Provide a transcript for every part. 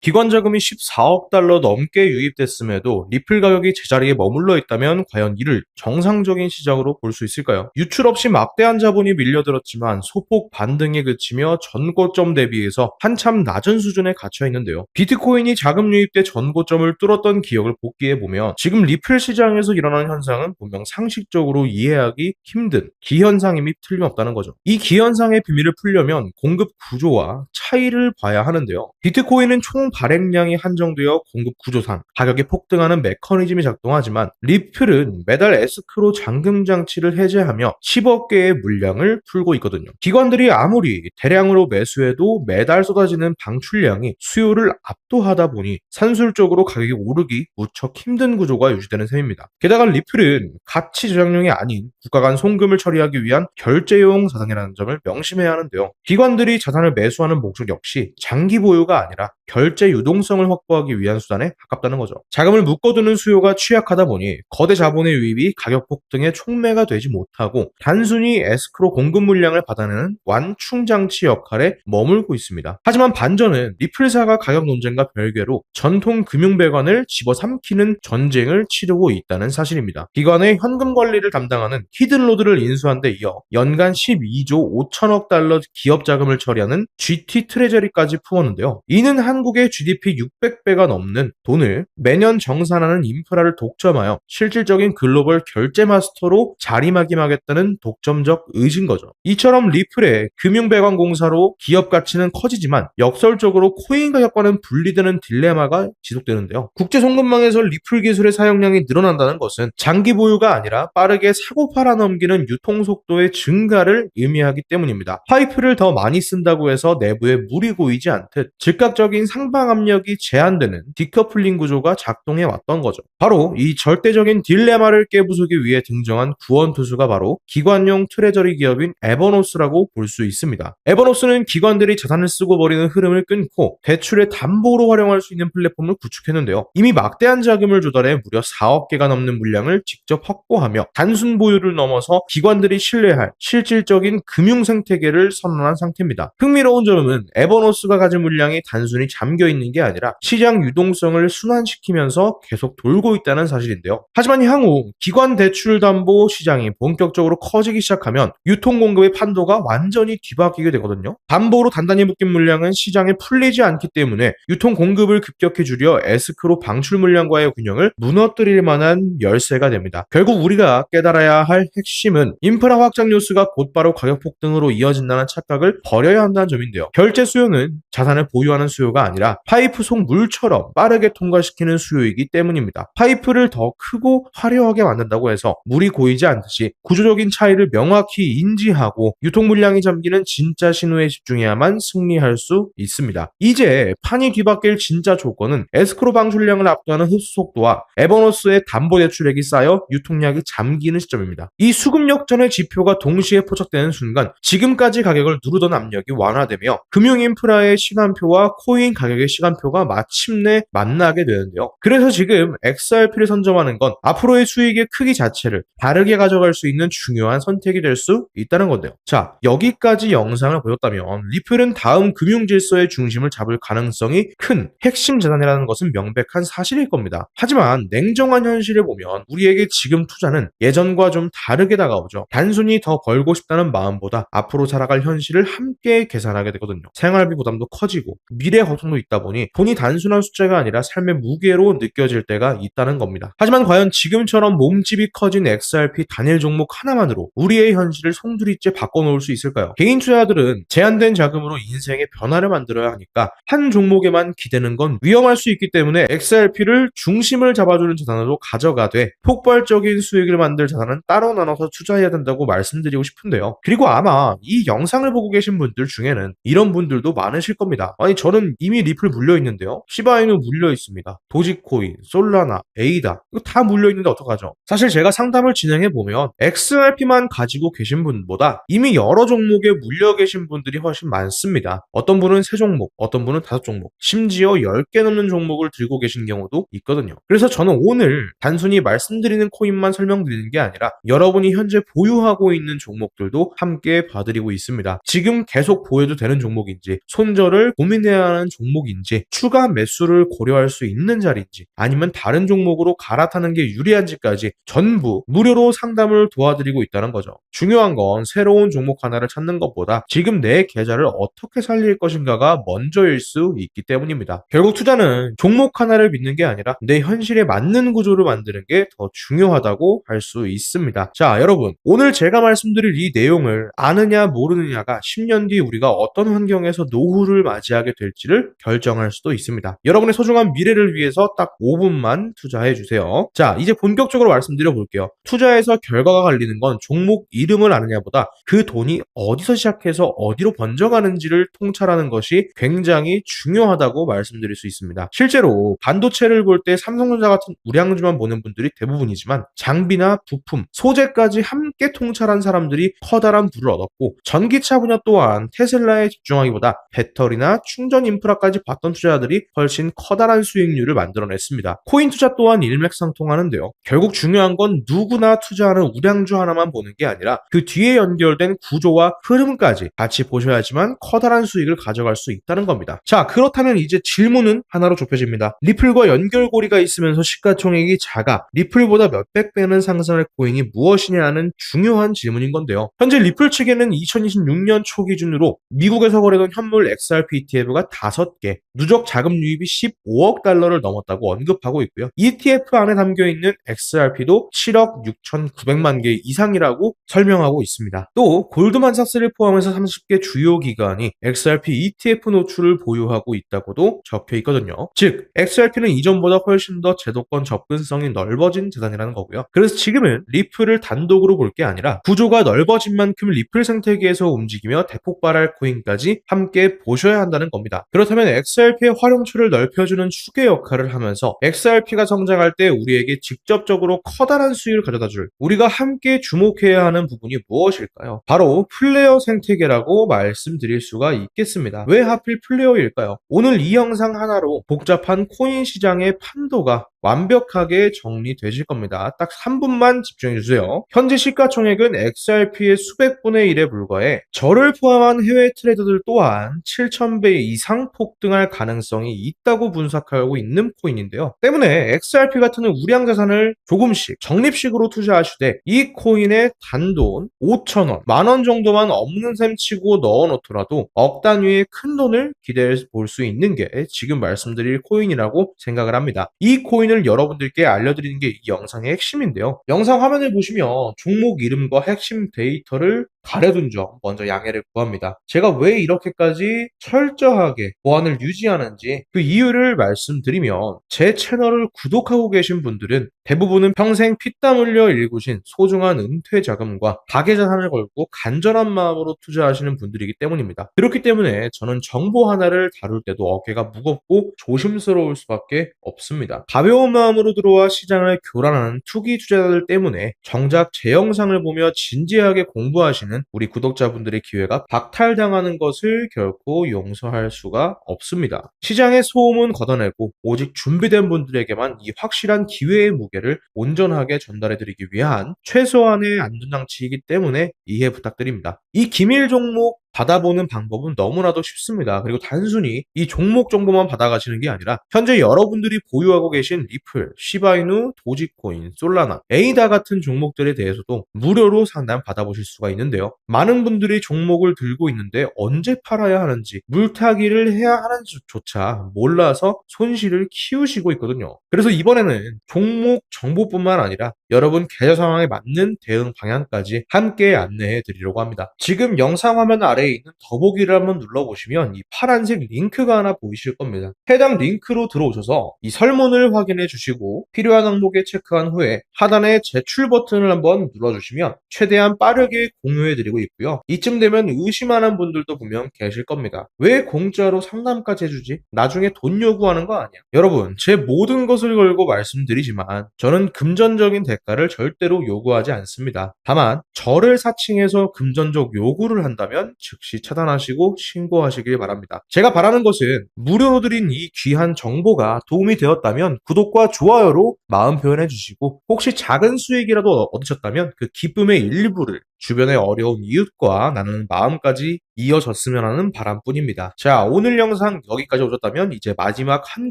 기관 자금이 14억 달러 넘게 유입됐음에도 리플 가격이 제자리에 머물러 있다면 과연 이를 정상적인 시장으로 볼 수 있을까요? 유출 없이 막대한 자본이 밀려들었지만 소폭 반등에 그치며 전고점 대비해서 한참 낮은 수준에 갇혀 있는데요. 비트코인이 자금 유입 때 전고점을 뚫었던 기억을 복기해보면 지금 리플 시장에서 일어나는 현상은 분명 상식적으로 이해하기 힘든 기현상임이 틀림없다는 거죠. 이 기현상의 비밀을 풀려면 공급 구조와 차이를 봐야 하는데요. 비트코인은 총 발행량이 한정되어 공급 구조상 가격이 폭등하는 메커니즘이 작동하지만 리플은 매달 에스크로 잠금 장치를 해제하며 10억 개의 물량을 풀고 있거든요. 기관들이 아무리 대량으로 매수해도 매달 쏟아지는 방출량이 수요를 압도하다 보니 산술적으로 가격이 오르기 무척 힘든 구조가 유지되는 셈입니다. 게다가 리플은 가치 저장용이 아닌 국가 간 송금을 처리하기 위한 결제용 자산이라는 점을 명심해야 하는데요. 기관들이 자산을 매수하는 목적 역시 장기 보유가 아니라 결제 유동성을 확보하기 위한 수단에 가깝다는 거죠. 자금을 묶어두는 수요가 취약하다 보니 거대 자본의 유입이 가격 폭등에 촉매가 되지 못하고 단순히 에스크로 공급 물량을 받아내는 완충 장치 역할에 머물고 있습니다. 하지만 반전은 리플사가 가격 논쟁과 별개로 전통 금융배관을 집어삼키는 전쟁을 치르고 있다는 사실입니다. 기관의 현금 관리를 담당하는 히든로드를 인수한 데 이어 연간 12조 5천억 달러 기업 자금을 처리하는 GT 트레저리까지 품었는데요. 이는 한국의 GDP 600배가 넘는 돈을 매년 정산하는 인프라를 독점하여 실질적인 글로벌 결제 마스터로 자리매김하겠다는 독점적 의지인 거죠. 이처럼 리플의 금융배관공사로 기업 가치는 커지지만 역설적으로 코인 가격과는 분리되는 딜레마가 지속되는데요. 국제 송금망에서 리플 기술의 사용량이 늘어난다는 것은 장기 보유가 아니라 빠르게 사고 팔아 넘기는 유통 속도의 증가를 의미하기 때문입니다. 파이프를 더 많이 쓴다고 해서 내부에 물이 고이지 않듯 즉각적인 상방 압력이 제한되는 디커플링 구조가 작동해 왔던 거죠. 바로 이 절대적인 딜레마를 깨부수기 위해 등장한 구원투수가 바로 기관용 트레저리 기업인 에버노스라고 볼 수 있습니다. 에버노스는 기관들이 자산을 쓰고 버리는 흐름을 끊고 대출의 담보로 활용할 수 있는 플랫폼을 구축했는데요. 이미 막대한 자금을 조달해 무려 4억 개가 넘는 물량을 직접 확보하며 단순 보유를 넘어서 기관들이 신뢰할 실질적인 금융 생태계를 선언한 상태입니다. 흥미로운 점은 에버노스가 가진 물량이 단순히 잠겨 있는 게 아니라 시장 유동성을 순환시키면서 계속 돌고 있다는 사실인데요. 하지만 향후 기관 대출 담보 시장이 본격적으로 커지기 시작하면 유통 공급의 판도가 완전히 뒤바뀌게 되거든요. 담보로 단단히 묶인 물량은 시장에 풀리지 않기 때문에 유통 공급을 급격히 줄여 에스크로 방출 물량과의 균형을 무너뜨릴 만한 열쇠가 됩니다. 결국 우리가 깨달아야 할 핵심은 인프라 확장 뉴스가 곧바로 가격 폭등으로 이어진다는 착각을 버려야 한다는 점인데요. 결제 수요는 자산을 보유하는 수요가 아니라 파이프 속 물처럼 빠르게 통과시키는 수요이기 때문입니다. 파이프를 더 크고 화려하게 만든다고 해서 물이 고이지 않듯이 구조적인 차이를 명확히 인지하고 유통 물량이 잠기는 진짜 신호에 집중해야만 승리할 수 있습니다. 이제 판이 뒤바뀔 진짜 조건은 에스크로 방출량을 압도하는 흡수 속도와 에버노스의 담보대출액이 쌓여 유통량이 잠기는 시점입니다. 이 수급 역전의 지표가 동시에 포착되는 순간 지금까지 가격을 누르던 압력이 완화되며 금융인프라의 시간표와 코인 가격의 시간표가 마침내 만나게 되는데요. 그래서 지금 XRP를 선점하는 건 앞으로의 수익의 크기 자체를 다르게 가져갈 수 있는 중요한 선택이 될 수 있다는 건데요. 자, 여기까지 영상을 보셨다면 리플은 다음 금융 질서의 중심을 잡을 가능성이 큰 핵심 자산이라는 것은 명백한 사실일 겁니다. 하지만 냉정한 현실을 보면 우리에게 지금 투자는 예전과 좀 다르게 다가오죠. 단순히 더 벌고 싶다는 마음보다 앞으로 살아갈 현실을 함께 계산하게 되거든요. 생활비 부담도 커지고 미래 걱정도 있다 보니 돈이 단순한 숫자가 아니라 삶의 무게로 느껴질 때가 있다는 겁니다. 하지만 과연 지금처럼 몸집이 커진 XRP 단일 종목 하나만으로 우리의 현실을 송두리째 바꿔놓을 수 있을까요? 개인 투자자들은 제한된 자금으로 인생의 변화를 만들어야 하니까 한 종목에만 기대는 건 위험할 수 있기 때문에 XRP를 중심을 잡아주는 자산으로 가져가되 폭발적인 수익을 만들 자산은 따로 나눠서 투자해야 된다고 말씀드리고 싶은데요. 그리고 아마 이 영상을 보고 계신 분들 중에는 이런 분들도 많으실 겁니다. 아니 저는 이미 리플 물려있는데요. 시바이누 물려있습니다. 도지코인, 솔라나, 에이다 이거 다 물려있는데 어떡하죠? 사실 제가 상담을 진행해보면 XRP만 가지고 계신 분보다 이미 여러 종목에 물려 계신 분들이 훨씬 많습니다. 어떤 분은 3종목, 어떤 분은 5종목, 심지어 10개 넘는 종목을 들고 계신 경우도 있거든요. 그래서 저는 오늘 단순히 말씀드리는 코인만 설명드리는 게 아니라 여러분이 현재 보유하고 있는 종목들도 함께 봐드리고 있습니다. 지금 계속 보여도 되는 종목인지 손절을 고민해야 하는 종목인지 종목인지, 추가 매수를 고려할 수 있는 자리인지, 아니면 다른 종목으로 갈아타는 게 유리한지까지 전부 무료로 상담을 도와드리고 있다는 거죠. 중요한 건 새로운 종목 하나를 찾는 것보다 지금 내 계좌를 어떻게 살릴 것인가가 먼저일 수 있기 때문입니다. 결국 투자는 종목 하나를 믿는 게 아니라 내 현실에 맞는 구조를 만드는 게 더 중요하다고 할 수 있습니다. 자, 여러분, 오늘 제가 말씀드릴 이 내용을 아느냐 모르느냐가 10년 뒤 우리가 어떤 환경에서 노후를 맞이하게 될지를 결정할 수도 있습니다. 여러분의 소중한 미래를 위해서 딱 5분만 투자해 주세요. 자, 이제 본격적으로 말씀드려 볼게요. 투자에서 결과가 갈리는 건 종목 이름을 아느냐보다 그 돈이 어디서 시작해서 어디로 번져가는지를 통찰하는 것이 굉장히 중요하다고 말씀드릴 수 있습니다. 실제로 반도체를 볼 때 삼성전자 같은 우량주만 보는 분들이 대부분이지만 장비나 부품, 소재까지 함께 통찰한 사람들이 커다란 부를 얻었고, 전기차 분야 또한 테슬라에 집중하기보다 배터리나 충전 인프라까지 봤던 투자자들이 훨씬 커다란 수익률을 만들어냈습니다. 코인 투자 또한 일맥상통하는데요. 결국 중요한 건 누구나 투자하는 우량주 하나만 보는 게 아니라 그 뒤에 연결된 구조와 흐름까지 같이 보셔야지만 커다란 수익을 가져갈 수 있다는 겁니다. 자, 그렇다면 이제 질문은 하나로 좁혀집니다. 리플과 연결고리가 있으면서 시가총액이 작아 리플보다 몇백 배는 상승할 코인이 무엇이냐는 중요한 질문인 건데요. 현재 리플 측에는 2026년 초 기준으로 미국에서 거래된 현물 XRP ETF가 5개, 누적 자금 유입이 15억 달러를 넘었다고 언급하고 있고요. ETF 안에 담겨있는 XRP도 7억 6,900만 개 이상이라고 설명하고 있습니다. 또 골드만삭스를 포함해서 30개 주요 기관이 XRP ETF 노출을 보유하고 있다고도 적혀 있거든요. 즉, XRP는 이전보다 훨씬 더 제도권 접근성이 넓어진 재단이라는 거고요. 그래서 지금은 리플을 단독으로 볼 게 아니라 구조가 넓어진 만큼 리플 생태계에서 움직이며 대폭발할 코인까지 함께 보셔야 한다는 겁니다. 그렇다면 XRP의 활용처를 넓혀주는 축의 역할을 하면서 XRP가 성장할 때 우리에게 직접적으로 커다란 수익을 가져다줄, 우리가 함께 주목해야 하는 부분이 무엇일까요? 바로 플레이어 생태계라고 말씀드릴 수가 있겠습니다. 왜 하필 플레이어일까요? 오늘 이 영상 하나로 복잡한 코인 시장의 판도가 완벽하게 정리되실 겁니다. 딱 3분만 집중해주세요. 현재 시가총액은 XRP의 수백 분의 1에 불과해 저를 포함한 해외 트레이더들 또한 7,000배 이상 폭등할 가능성이 있다고 분석하고 있는 코인인데요. 때문에 XRP 같은 우량 자산을 조금씩 적립식으로 투자하시되 이 코인의 단돈 5,000원, 10,000원 정도만 없는 셈 치고 넣어놓더라도 억 단위의 큰 돈을 기대해 볼 수 있는 게 지금 말씀드릴 코인이라고 생각을 합니다. 이 코인을 여러분들께 알려드리는 게 이 영상의 핵심인데요. 영상 화면을 보시면 종목 이름과 핵심 데이터를 가려둔 점 먼저 양해를 구합니다. 제가 왜 이렇게까지 철저하게 보안을 유지하는지 그 이유를 말씀드리면, 제 채널을 구독하고 계신 분들은 대부분은 평생 피땀 흘려 일구신 소중한 은퇴 자금과 가계 자산을 걸고 간절한 마음으로 투자하시는 분들이기 때문입니다. 그렇기 때문에 저는 정보 하나를 다룰 때도 어깨가 무겁고 조심스러울 수밖에 없습니다. 가벼운 마음으로 들어와 시장을 교란하는 투기 투자자들 때문에 정작 제 영상을 보며 진지하게 공부하시는 우리 구독자분들의 기회가 박탈당하는 것을 결코 용서할 수가 없습니다. 시장의 소음은 걷어내고 오직 준비된 분들에게만 이 확실한 기회의 무게를 온전하게 전달해드리기 위한 최소한의 안전장치이기 때문에 이해 부탁드립니다. 이 기밀 종목 받아보는 방법은 너무나도 쉽습니다. 그리고 단순히 이 종목 정보만 받아가시는 게 아니라 현재 여러분들이 보유하고 계신 리플, 시바이누, 도지코인, 솔라나, 에이다 같은 종목들에 대해서도 무료로 상담 받아보실 수가 있는데요. 많은 분들이 종목을 들고 있는데 언제 팔아야 하는지, 물타기를 해야 하는지조차 몰라서 손실을 키우시고 있거든요. 그래서 이번에는 종목 정보뿐만 아니라 여러분 계좌 상황에 맞는 대응 방향까지 함께 안내해 드리려고 합니다. 지금 영상 화면 아래에 있는 더보기를 한번 눌러보시면 이 파란색 링크가 하나 보이실 겁니다. 해당 링크로 들어오셔서 이 설문을 확인해 주시고 필요한 항목에 체크한 후에 하단에 제출 버튼을 한번 눌러주시면 최대한 빠르게 공유해 드리고 있고요. 이쯤 되면 의심하는 분들도 분명 계실 겁니다. 왜 공짜로 상담까지 해주지? 나중에 돈 요구하는 거 아니야? 여러분, 제 모든 것을 걸고 말씀드리지만 저는 금전적인 대가를 절대로 요구하지 않습니다. 다만 저를 사칭해서 금전적 요구를 한다면 즉시 차단하시고 신고하시길 바랍니다. 제가 바라는 것은 무료로 드린 이 귀한 정보가 도움이 되었다면 구독과 좋아요로 마음 표현해 주시고, 혹시 작은 수익이라도 얻으셨다면 그 기쁨의 일부를 주변의 어려운 이웃과 나누는 마음까지 이어졌으면 하는 바람뿐입니다. 자, 오늘 영상 여기까지 오셨다면 이제 마지막 한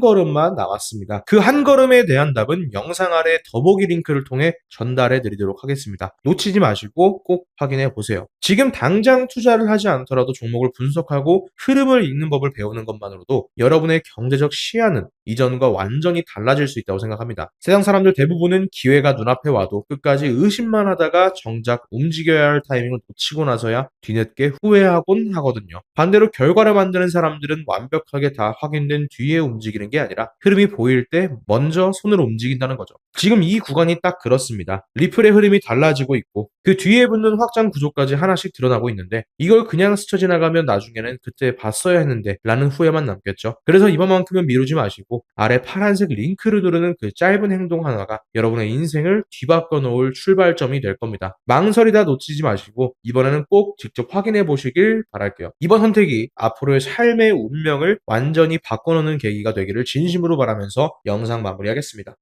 걸음만 남았습니다. 그 한 걸음에 대한 답은 영상 아래 더보기 링크를 통해 전달해 드리도록 하겠습니다. 놓치지 마시고 꼭 확인해 보세요. 지금 당장 투자를 하지 않더라도 종목을 분석하고 흐름을 읽는 법을 배우는 것만으로도 여러분의 경제적 시야는 이전과 완전히 달라질 수 있다고 생각합니다. 세상 사람들 대부분은 기회가 눈앞에 와도 끝까지 의심만 하다가 정작 움직여야 할 타이밍을 놓치고 나서야 뒤늦게 후회하곤 하거든요. 반대로 결과를 만드는 사람들은 완벽하게 다 확인된 뒤에 움직이는 게 아니라 흐름이 보일 때 먼저 손을 움직인다는 거죠. 지금 이 구간이 딱 그렇습니다. 리플의 흐름이 달라지고 있고 그 뒤에 붙는 확장 구조까지 하나씩 드러나고 있는데 이걸 그냥 스쳐 지나가면 나중에는 그때 봤어야 했는데 라는 후회만 남겠죠. 그래서 이번만큼은 미루지 마시고 아래 파란색 링크를 누르는 그 짧은 행동 하나가 여러분의 인생을 뒤바꿔 놓을 출발점이 될 겁니다. 망설이다 놓치지 마시고 이번에는 꼭 직접 확인해 보시길 바랄게요. 이번 선택이 앞으로의 삶의 운명을 완전히 바꿔놓는 계기가 되기를 진심으로 바라면서 영상 마무리하겠습니다.